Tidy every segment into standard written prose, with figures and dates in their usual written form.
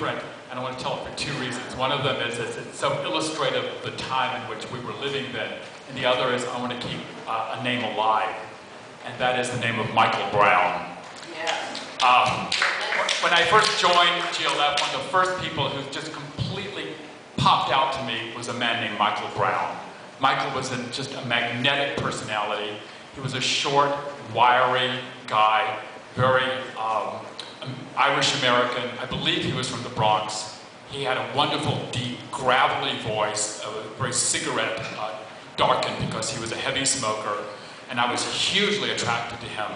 different, and I want to tell it for two reasons. One of them is it's so illustrative of the time in which we were living then, and the other is I want to keep a name alive, and that is the name of Michael Brown. When I first joined GLF, one of the first people who just completely popped out to me was a man named Michael Brown. Michael was just a magnetic personality. He was a short, wiry guy, very Irish-American. I believe he was from the Bronx. He had a wonderful, deep, gravelly voice, very cigarette darkened because he was a heavy smoker, and I was hugely attracted to him.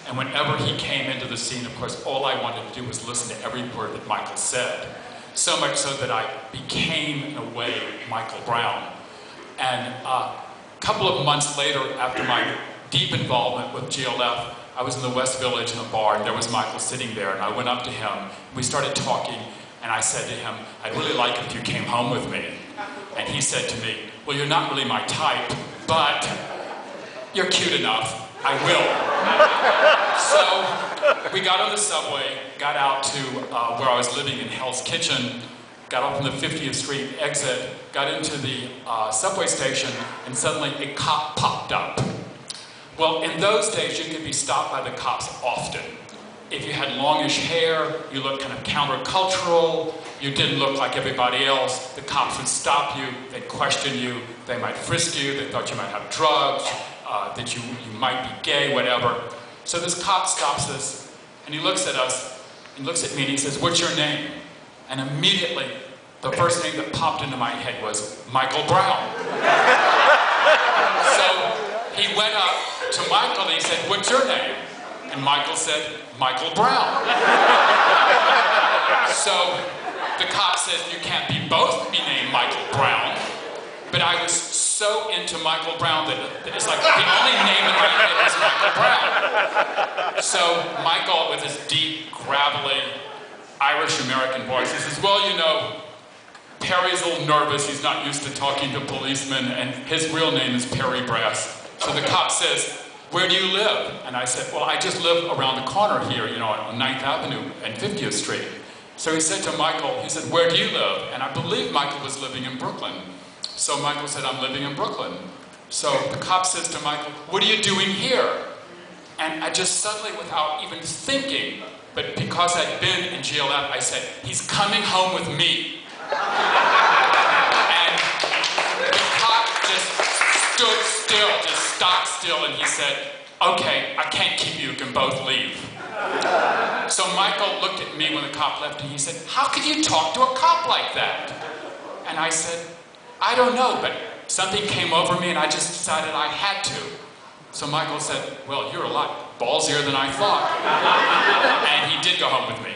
And whenever he came into the scene, of course, all I wanted to do was listen to every word that Michael said. So much so that I became, in a way, Michael Brown. And a couple of months later, after my deep involvement with GLF, I was in the West Village in a bar, and there was Michael sitting there, and I went up to him, we started talking, and I said to him, "I'd really like it if you came home with me." And he said to me, "Well, you're not really my type, but you're cute enough. I will." So we got on the subway, got out to where I was living in Hell's Kitchen, got off on the 50th Street exit, got into the subway station, and suddenly a cop popped up. Well, in those days, you could be stopped by the cops often. If you had longish hair, you looked kind of countercultural, you didn't look like everybody else, the cops would stop you, they'd question you, they might frisk you, they thought you might have drugs, that you might be gay, whatever. So this cop stops us, and he looks at us, and looks at me, and he says, "What's your name?" And immediately, the first name that popped into my head was Michael Brown. So he went up to Michael, and he said, "What's your name?" And Michael said, "Michael Brown." So the cop says, "You can't both be named Michael Brown." But I was so into Michael Brown that it's like the only name in my head was Michael Brown. So Michael, with his deep, gravelly, Irish-American voice, he says, "Well, you know, Perry's a little nervous. He's not used to talking to policemen, and his real name is Perry Brass." So the cop says, "Where do you live?" And I said, "Well, I just live around the corner here, you know, on 9th Avenue and 50th Street." So he said to Michael, he said, "Where do you live?" And I believe Michael was living in Brooklyn. So Michael said, "I'm living in Brooklyn." So the cop says to Michael, "What are you doing here?" And I just suddenly, without even thinking, but because I'd been in GLF, I said, "He's coming home with me." And the cop just stood still, just stopped still, and he said, "Okay, I can't keep you, you can both leave." So Michael looked at me when the cop left, and he said, "How could you talk to a cop like that?" And I said, "I don't know, but something came over me and I just decided I had to." So Michael said, "Well, you're a lot ballsier than I thought." And he did go home with me.